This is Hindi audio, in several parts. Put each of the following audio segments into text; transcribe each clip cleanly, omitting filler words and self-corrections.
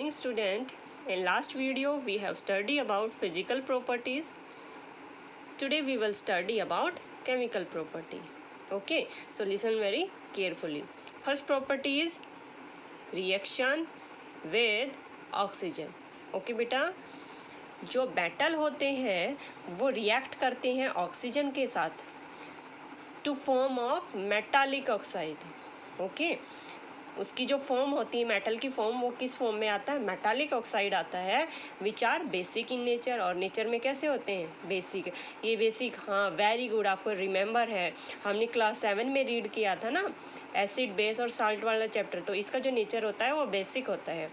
morning student. In last video we have studied about physical properties. Today we will study about chemical property. Okay, so listen very carefully. First property is reaction with oxygen. Okay बेटा, जो मेटल होते हैं वो रिएक्ट करते हैं ऑक्सीजन के साथ to form of metallic oxide. Okay, उसकी जो फॉर्म होती है मेटल की फॉर्म, वो किस फॉर्म में आता है? मेटालिक ऑक्साइड आता है, which are basic in nature. और नेचर में कैसे होते हैं? बेसिक. ये बेसिक, हाँ वेरी गुड, आपको रिमेंबर है, हमने क्लास 7 में रीड किया था ना एसिड बेस और साल्ट वाला चैप्टर. तो इसका जो नेचर होता है वो बेसिक होता है.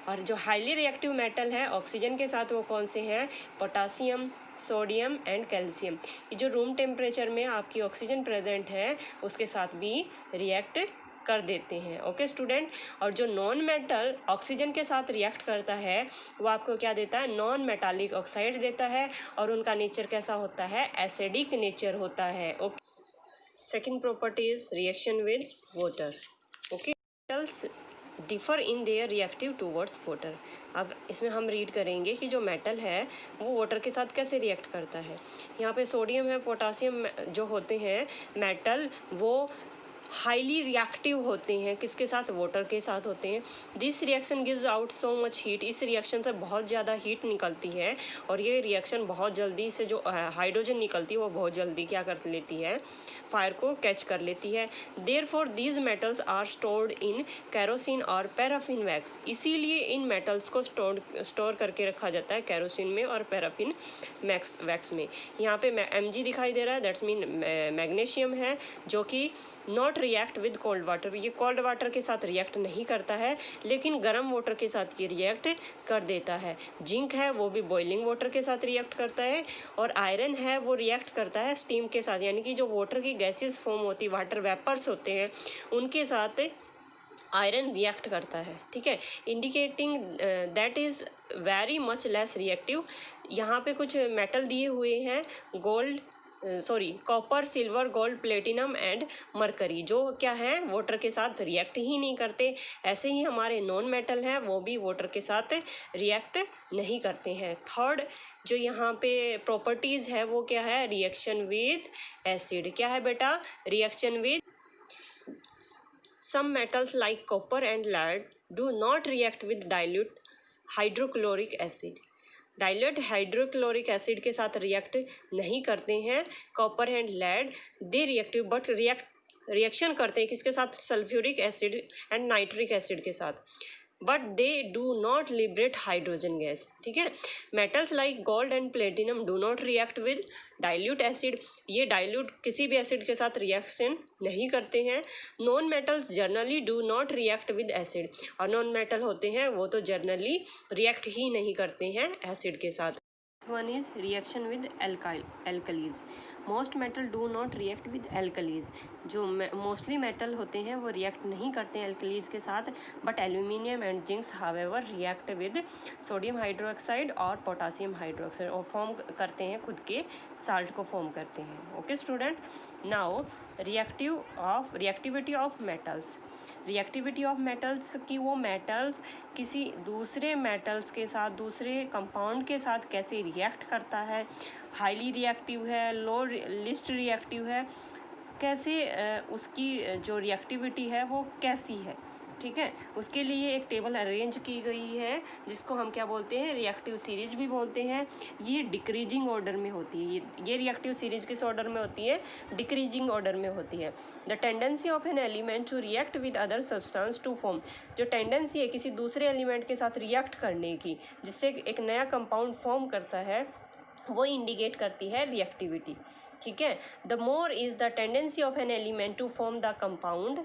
और जो हाईली रिएक्टिव मेटल है ऑक्सीजन के साथ वो कौन से हैं? Potassium, sodium and calcium. ये जो रूम टेम्परेचर में आपकी ऑक्सीजन प्रेजेंट है उसके साथ भी रिएक्ट कर देते हैं. Okay student. और जो नॉन मेटल ऑक्सीजन के साथ रिएक्ट करता है वो आपको क्या देता है? नॉन मेटालिक ऑक्साइड देता है. और उनका नेचर कैसा होता है? एसिडिक नेचर होता है. Okay. Second property is reaction with water. Okay, metals differ in their reactive towards water. अब इसमें हम रीड करेंगे कि जो मेटल है वो वाटर के साथ कैसे रिएक्ट करता है. यहाँ पे सोडियम है, पोटासियम जो होते हैं मेटल, वो हाईली रिएक्टिव होते हैं. किसके साथ? वाटर के साथ होते हैं. This reaction gives out so much heat. इस रिएक्शन से बहुत ज़्यादा हीट निकलती है और ये रिएक्शन बहुत जल्दी से जो हाइड्रोजन निकलती है वो बहुत जल्दी क्या कर लेती है? फायर को कैच कर लेती है. Therefore these metals are stored in kerosene और पैराफिन वैक्स. इसीलिए इन मेटल्स को स्टोर करके रखा जाता है कैरोसिन में और पैराफिन वैक्स में. यहाँ पे Mg दिखाई दे रहा है, दैट्स मीन मैग्नीशियम है, जो कि not react with cold water. ये कोल्ड वाटर के साथ रिएक्ट नहीं करता है लेकिन गर्म वाटर के साथ ये रिएक्ट कर देता है. जिंक है वो भी बॉइलिंग वाटर के साथ रिएक्ट करता है. और आयरन है वो रिएक्ट करता है स्टीम के साथ, यानी कि जो वाटर की गैसेस फॉर्म होती है, वाटर वेपर्स होते हैं, उनके साथ आयरन रिएक्ट करता है. ठीक है, indicating that is very much less reactive. यहाँ पे कुछ मेटल दिए हुए हैं, gold copper, silver, gold, platinum and mercury, जो क्या है? वाटर के साथ रिएक्ट ही नहीं करते. ऐसे ही हमारे नॉन मेटल हैं वो भी वाटर के साथ रिएक्ट नहीं करते हैं. थर्ड जो यहाँ पे प्रॉपर्टीज़ है वो क्या है? Reaction with acid. क्या है बेटा? Reaction with some metals like copper and lead do not react with dilute hydrochloric acid. Dilute hydrochloric acid के साथ रिएक्ट नहीं करते हैं copper and lead. They reactive but reaction करते हैं किसके साथ? Sulphuric acid and nitric acid के साथ, but they do not liberate hydrogen gas. ठीक है. Metals like gold and platinum do not react with dilute acid. ये डाइल्यूट किसी भी एसिड के साथ रिएक्शन नहीं करते हैं. Non metals generally do not react with acid. और नॉन मेटल होते हैं वो तो जनरली रिएक्ट ही नहीं करते हैं एसिड के साथ. One is reaction with alkalis. Most metal do not react with alkalis. जो मोस्टली मेटल होते हैं वो रिएक्ट नहीं करते हैं एल्कलीज के साथ, but aluminium and zincs however react with sodium hydroxide और पोटासियम हाइड्रोक्साइड और फॉर्म करते हैं, खुद के साल्ट को फॉर्म करते हैं. Okay student. Now reactivity of metals. Reactivity of metals की वो मेटल्स किसी दूसरे मेटल्स के साथ, दूसरे कंपाउंड के साथ कैसे रिएक्ट करता है. हाईली रिएक्टिव है, लो लिस्ट रिएक्टिव है, कैसे उसकी जो रिएक्टिविटी है वो कैसी है. ठीक है, उसके लिए एक टेबल अरेंज की गई है जिसको हम क्या बोलते हैं? रिएक्टिव सीरीज भी बोलते हैं. ये डिक्रीजिंग ऑर्डर में होती है. ये रिएक्टिव सीरीज किस ऑर्डर में होती है? डिक्रीजिंग ऑर्डर में होती है. The tendency of an element to react with other substance to form. जो टेंडेंसी है किसी दूसरे एलिमेंट के साथ रिएक्ट करने की, जिससे एक नया कंपाउंड फॉर्म करता है, वो इंडिकेट करती है रिएक्टिविटी. ठीक है. The more is the tendency of an element to form the compound,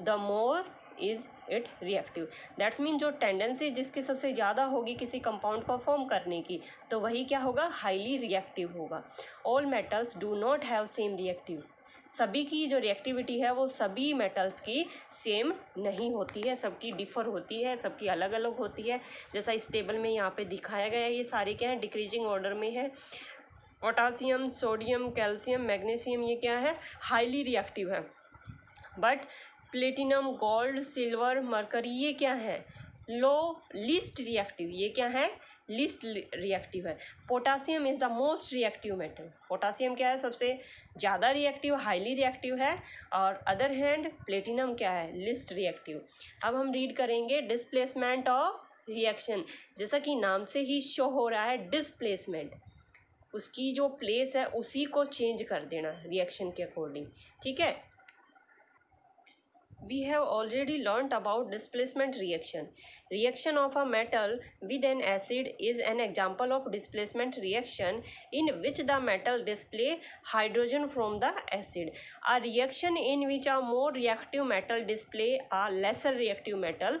the more is it reactive. That's mean जो टेंडेंसी जिसकी सबसे ज़्यादा होगी किसी कंपाउंड को फॉर्म करने की, तो वही क्या होगा? हाईली रिएक्टिव होगा. All metals do not have same reactive. सभी की जो रिएक्टिविटी है वो सभी मेटल्स की सेम नहीं होती है, सबकी डिफ़र होती है, सबकी अलग अलग होती है. जैसा इस टेबल में यहाँ पे दिखाया गया है, ये सारे क्या हैं? डिक्रीजिंग ऑर्डर में है. पोटासियम, सोडियम, कैल्शियम, मैग्नीशियम, ये क्या है? हाईली रिएक्टिव है. But platinum, gold, silver, mercury, ये क्या है? लीस्ट रिएक्टिव, ये क्या है, लीस्ट रिएक्टिव है। Potassium is the most reactive metal, potassium क्या है, सबसे ज़्यादा रिएक्टिव, हाईली रिएक्टिव है। और अदर हैंड प्लेटिनम क्या है, लीस्ट रिएक्टिव। अब हम रीड करेंगे डिस्प्लेसमेंट ऑफ रिएक्शन। जैसा कि नाम से ही शो हो रहा है डिस्प्लेसमेंट, उसकी जो प्लेस है उसी को चेंज कर देना रिएक्शन के अकॉर्डिंग, ठीक है। We have already learnt about displacement reaction. Reaction of a metal with an acid is an example of displacement reaction in which the metal display hydrogen from the acid. A reaction in which a more reactive metal display a lesser reactive metal.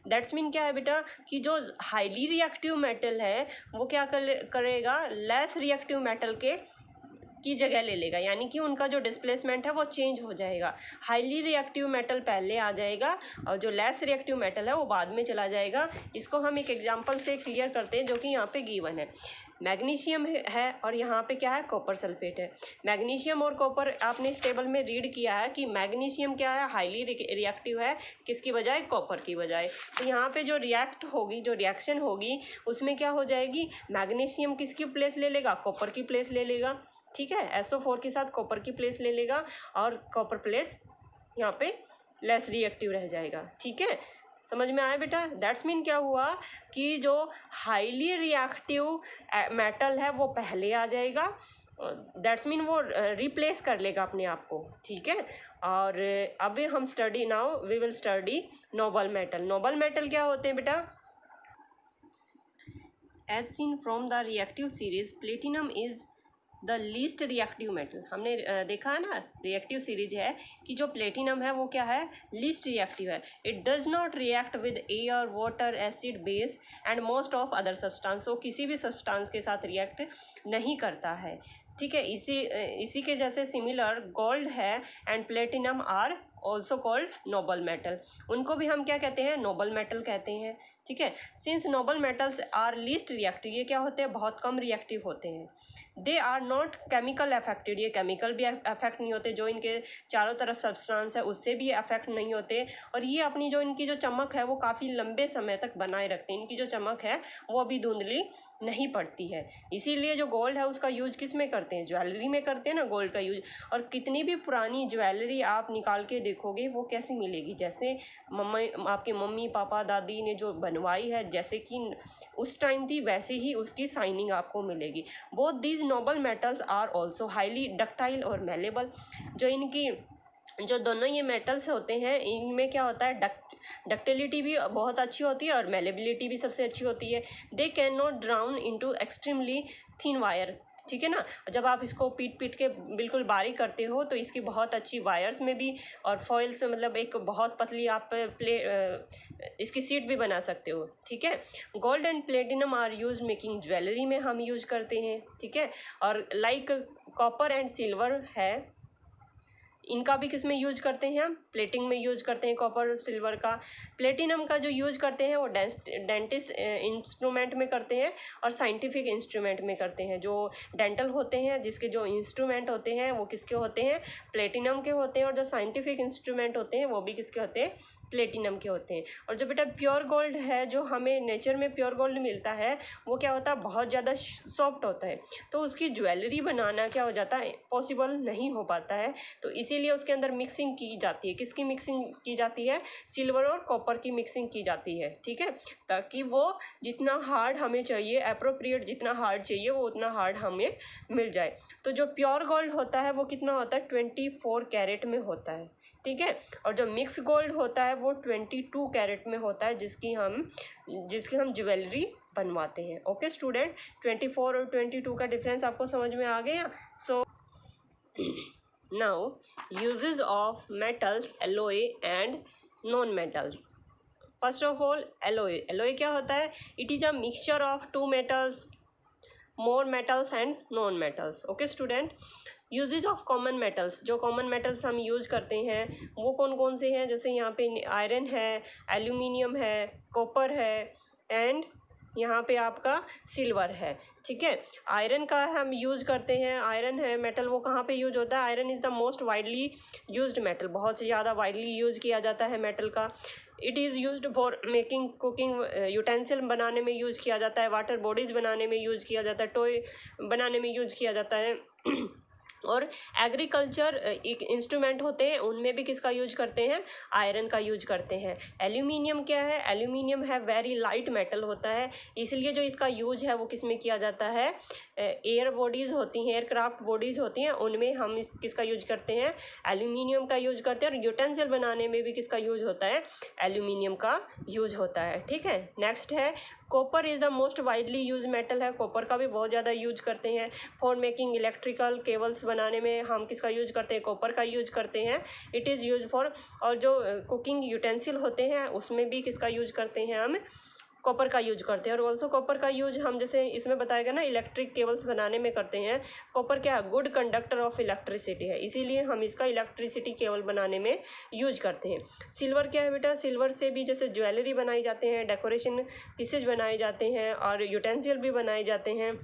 That's mean क्या है बेटा कि जो हाईली रिएक्टिव मेटल है वो क्या करेगा, लेस रिएक्टिव मेटल की जगह ले लेगा, यानी कि उनका जो डिस्प्लेसमेंट है वो चेंज हो जाएगा। हाईली रिएक्टिव मेटल पहले आ जाएगा और जो लेस रिएक्टिव मेटल है वो बाद में चला जाएगा। इसको हम एक एग्जांपल से क्लियर करते हैं, जो कि यहाँ पे गिवन है। मैग्नीशियम है और यहाँ पे क्या है, कॉपर सल्फेट है। मैग्नीशियम और कॉपर आपने इस टेबल में रीड किया है कि मैग्नीशियम क्या है, हाईली रिएक्टिव है, किसकी बजाय, कॉपर की बजाय। तो यहाँ पे जो रिएक्ट होगी, जो रिएक्शन होगी उसमें क्या हो जाएगी, मैग्नीशियम किसकी प्लेस ले लेगा, कॉपर की प्लेस ले लेगा, ठीक है। SO4 के साथ कॉपर की प्लेस ले लेगा और कॉपर प्लेस यहाँ पे लेस रिएक्टिव रह जाएगा, ठीक है। समझ में आया बेटा। दैट्स मीन क्या हुआ कि जो हाईली रिएक्टिव मेटल है वो पहले आ जाएगा, दैट्स मीन वो रिप्लेस कर लेगा अपने आप को, ठीक है। और अभी हम study now we will study noble metal. Noble metal क्या होते हैं बेटा, as seen from the reactive series platinum is the least reactive metal. हमने देखा है ना, रिएक्टिव सीरीज है कि जो प्लेटिनम है वो क्या है, लीस्ट रिएक्टिव है। It does not react with air, water, acid, base and most of other substance. वो किसी भी सब्सटेंस के साथ रिएक्ट नहीं करता है, ठीक है। इसी के जैसे सिमिलर गोल्ड है and platinum are also called noble metal. उनको भी हम क्या कहते हैं, नोबल मेटल कहते हैं, ठीक है। Since noble metals are least reactive, ये क्या होते हैं, बहुत कम रिएक्टिव होते हैं। They are not chemical affected, ये केमिकल भी अफेक्ट नहीं होते, जो इनके चारों तरफ सब्सटेंस है उससे भी अफेक्ट नहीं होते। और ये अपनी जो इनकी जो चमक है वो काफ़ी लंबे समय तक बनाए रखते हैं। इनकी जो चमक है वो अभी धुंधली नहीं पड़ती है। इसीलिए जो गोल्ड है उसका यूज किस में करते हैं, ज्वेलरी में करते हैं ना गोल्ड का यूज। और कितनी भी पुरानी ज्वेलरी आप निकाल के देखोगे वो कैसी मिलेगी, जैसे आपके मम्मी पापा दादी ने जो बनवाई है जैसे कि उस टाइम थी वैसे ही उसकी शाइनिंग आपको मिलेगी। Both these noble metals are also highly ductile और मेलेबल। जो दोनों ये मेटल्स होते हैं इनमें क्या होता है, डक्टिलिटी भी बहुत अच्छी होती है और मेलेबिलिटी भी सबसे अच्छी होती है। They can not drown into extremely thin wire, ठीक है ना। जब आप इसको पीट के बिल्कुल बारीक करते हो तो इसकी बहुत अच्छी वायर्स में भी और फॉइल से मतलब एक बहुत पतली आप इसकी सीट भी बना सकते हो, ठीक है। Gold and platinum are use making jewellery में हम यूज करते हैं, ठीक है। और लाइक कॉपर एंड सिल्वर है, इनका भी किस में यूज करते हैं, हम प्लेटिंग में यूज करते हैं कॉपर और सिल्वर का। प्लेटिनम का जो यूज करते हैं वो डेंटिस्ट इंस्ट्रूमेंट में करते हैं और साइंटिफिक इंस्ट्रूमेंट में करते हैं। जो डेंटल होते हैं जिसके जो इंस्ट्रूमेंट होते हैं वो किसके होते हैं, प्लेटिनम के होते हैं। और जो साइंटिफिक इंस्ट्रूमेंट होते हैं वो भी किसके होते हैं, प्लेटिनम के होते हैं। और जो बेटा प्योर गोल्ड है, जो हमें नेचर में प्योर गोल्ड मिलता है वो क्या होता है, बहुत ज़्यादा सॉफ्ट होता है, तो उसकी ज्वेलरी बनाना क्या हो जाता है, पॉसिबल नहीं हो पाता है। तो इसीलिए उसके अंदर मिक्सिंग की जाती है। किसकी मिक्सिंग की जाती है, सिल्वर और कॉपर की मिक्सिंग की जाती है, ठीक है। ताकि वो जितना हार्ड हमें चाहिए, अप्रोप्रिएट जितना हार्ड चाहिए वो उतना हार्ड हमें मिल जाए। तो जो प्योर गोल्ड होता है वो कितना होता है, 24 कैरेट में होता है, ठीक है। और जो मिक्स गोल्ड होता है वो 22 कैरेट में होता है, जिसकी हम ज्वेलरी बनवाते हैं। ओके स्टूडेंट, 24 और 22 का डिफरेंस आपको समझ में आ गया। So now uses of metals, alloy and non metals. First of all alloy क्या होता है, it is a mixture of 2 metals, more metals and non metals. Okay student, uses of common metals, जो कॉमन मेटल्स हम यूज़ करते हैं वो कौन कौन से हैं, जैसे यहाँ पे आयरन है, एल्यूमिनियम है, कॉपर है एंड यहाँ पे आपका सिल्वर है, ठीक है। आयरन का हम यूज़ करते हैं, आयरन है मेटल, वो कहाँ पे यूज होता है, iron is the most widely used metal, बहुत से ज़्यादा वाइडली यूज़ किया जाता है मेटल का। It is used for making cooking utensil बनाने में यूज़ किया जाता है, वाटर बॉडीज़ बनाने में यूज़ किया जाता है, टॉय बनाने में यूज़ किया जाता है। और एग्रीकल्चर एक इंस्ट्रूमेंट होते हैं, उनमें भी किसका यूज करते हैं, आयरन का यूज करते हैं। एल्यूमिनियम क्या है, एल्यूमिनियम है वेरी लाइट मेटल होता है, इसलिए जो इसका यूज है वो किस में किया जाता है, एयर बॉडीज़ होती हैं, एयरक्राफ्ट बॉडीज़ होती हैं, उनमें हम किसका यूज करते हैं, एल्यूमिनियम का यूज करते हैं। और यूटेंसिल बनाने में भी किसका यूज होता है, एल्यूमिनियम का यूज होता है। ठीक है, नेक्स्ट है copper is the most widely use metal है, कॉपर का भी बहुत ज़्यादा यूज करते हैं। फॉर मेकिंग इलेक्ट्रिकल केबल्स बनाने में हम किसका यूज करते हैं, कॉपर का यूज करते हैं। इट इज़ यूज फॉर, और जो कुकिंग यूटेंसिल होते हैं उसमें भी किसका यूज करते हैं, हम कॉपर का यूज करते हैं। और ऑल्सो कॉपर का यूज हम जैसे इसमें बताया गया ना, इलेक्ट्रिक केबल्स बनाने में करते हैं। कॉपर क्या है, गुड कंडक्टर ऑफ इलेक्ट्रिसिटी है, इसीलिए हम इसका इलेक्ट्रिसिटी केबल बनाने में यूज करते हैं। सिल्वर क्या है बेटा, सिल्वर से भी जैसे ज्वेलरी बनाई जाते हैं, डेकोरेशन पीसेज बनाए जाते हैं, और यूटेंसिल भी बनाए जाते हैं।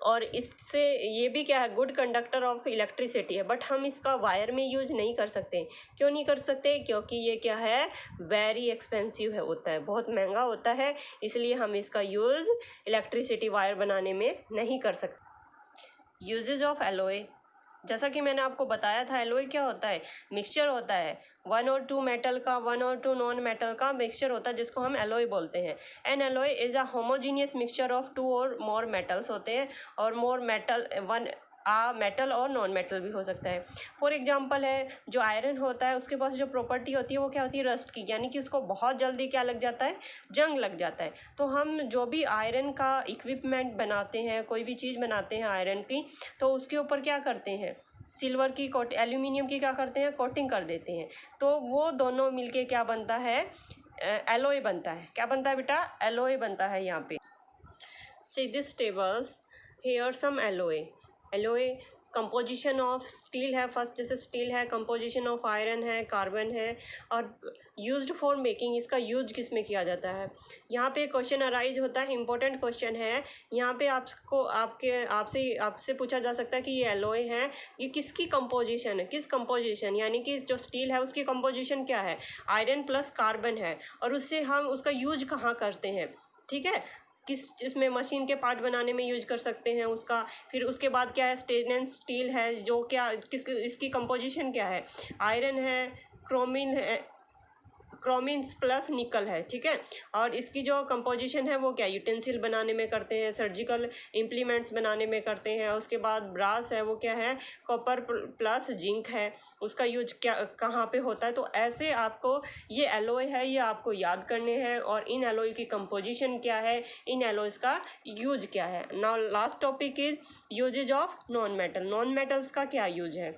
और इससे ये भी क्या है, गुड कंडक्टर ऑफ इलेक्ट्रिसिटी है। बट हम इसका वायर में यूज नहीं कर सकते। क्यों नहीं कर सकते, क्योंकि ये क्या है, वेरी एक्सपेंसिव है, होता है, बहुत महंगा होता है, इसलिए हम इसका यूज़ इलेक्ट्रिसिटी वायर बनाने में नहीं कर सकते। यूजेज ऑफ एलोए, जैसा कि मैंने आपको बताया था, एलोय क्या होता है, मिक्सचर होता है, 1 और 2 मेटल का, 1 और 2 नॉन मेटल का मिक्सचर होता है, जिसको हम एलोय बोलते हैं। An alloy is a homogeneous mixture of 2 और मोर मेटल्स होते हैं, और मोर मेटल, 1 मेटल और नॉन मेटल भी हो सकता है। फॉर एग्जांपल है, जो आयरन होता है उसके पास जो प्रॉपर्टी होती है वो क्या होती है, रस्ट की, यानी कि उसको बहुत जल्दी क्या लग जाता है, जंग लग जाता है। तो हम जो भी आयरन का इक्विपमेंट बनाते हैं, कोई भी चीज़ बनाते हैं आयरन की, तो उसके ऊपर क्या करते हैं, सिल्वर की कोट, एल्यूमिनियम की क्या करते हैं, कोटिंग कर देते हैं। तो वो दोनों मिलके क्या बनता है, एलोय बनता है। क्या बनता है बेटा, एलोय बनता है यहाँ पे। See this tables, here some alloy. Alloy composition of steel है, फर्स्ट जैसे स्टील है, कंपोजिशन ऑफ आयरन है, कार्बन है, और यूज्ड फॉर मेकिंग, इसका यूज किस में किया जाता है। यहाँ पे क्वेश्चन अराइज होता है, इंपॉर्टेंट क्वेश्चन है। यहाँ पे आपको आपसे पूछा जा सकता है कि ये एलोय है, ये किसकी कंपोजिशन है, किस कंपोजिशन, यानी कि जो स्टील है उसकी कंपोजिशन क्या है, आयरन प्लस कार्बन है, और उससे हम उसका यूज कहाँ करते हैं। ठीक है, किस इसमें मशीन के पार्ट बनाने में यूज कर सकते हैं उसका। फिर उसके बाद क्या है, स्टेनलेस स्टील है, जो क्या किस इसकी कंपोजिशन क्या है, आयरन है, क्रोमिन है, क्रोमिन्स प्लस निकल है। ठीक है, और इसकी जो कंपोजिशन है वो क्या, यूटेंसिल बनाने में करते हैं, सर्जिकल इम्प्लीमेंट्स बनाने में करते हैं। उसके बाद ब्रास है, वो क्या है, कॉपर प्लस जिंक है, उसका यूज क्या कहाँ पे होता है। तो ऐसे आपको ये एलोय है, ये आपको याद करने हैं, और इन एलोय की कंपोजिशन क्या है, इन एलोयस का यूज क्या है। Now last topic is usage of non metal. Non metals का क्या यूज है।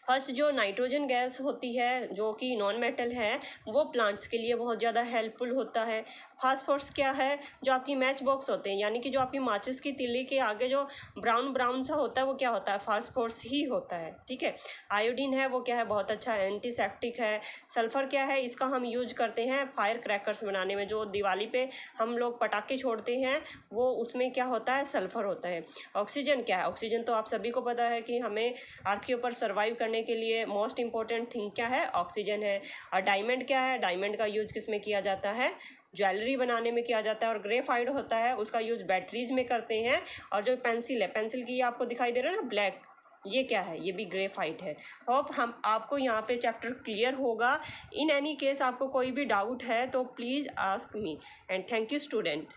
फर्स्ट जो नाइट्रोजन गैस होती है, जो कि नॉन मेटल है, वो प्लांट्स के लिए बहुत ज़्यादा हेल्पफुल होता है। फास्फोरस क्या है, जो आपकी मैच बॉक्स होते हैं, यानी कि जो आपकी माचिस की तिल्ली के आगे जो ब्राउन ब्राउन सा होता है, वो क्या होता है, फास्फोरस ही होता है। ठीक है, आयोडीन है, वो क्या है, बहुत अच्छा एंटीसेप्टिक है। सल्फर क्या है, इसका हम यूज करते हैं फायर क्रैकर्स बनाने में, जो दिवाली पे हम लोग पटाखे छोड़ते हैं, वो उसमें क्या होता है, सल्फर होता है। ऑक्सीजन क्या है, ऑक्सीजन तो आप सभी को पता है कि हमें अर्थ के ऊपर सर्वाइव करने के लिए मोस्ट इंपॉर्टेंट थिंग क्या है, ऑक्सीजन है। और डायमंड क्या है, डायमंड का यूज किस में किया जाता है, ज्वेलरी बनाने में किया जाता है। और ग्रेफाइट होता है, उसका यूज बैटरीज में करते हैं। और जो पेंसिल है, पेंसिल की आपको दिखाई दे रहा है ना ब्लैक, ये क्या है, ये भी ग्रेफाइट है। होप हम आपको यहाँ पे चैप्टर क्लियर होगा। इन एनी केस आपको कोई भी डाउट है तो please ask me, and thank you student.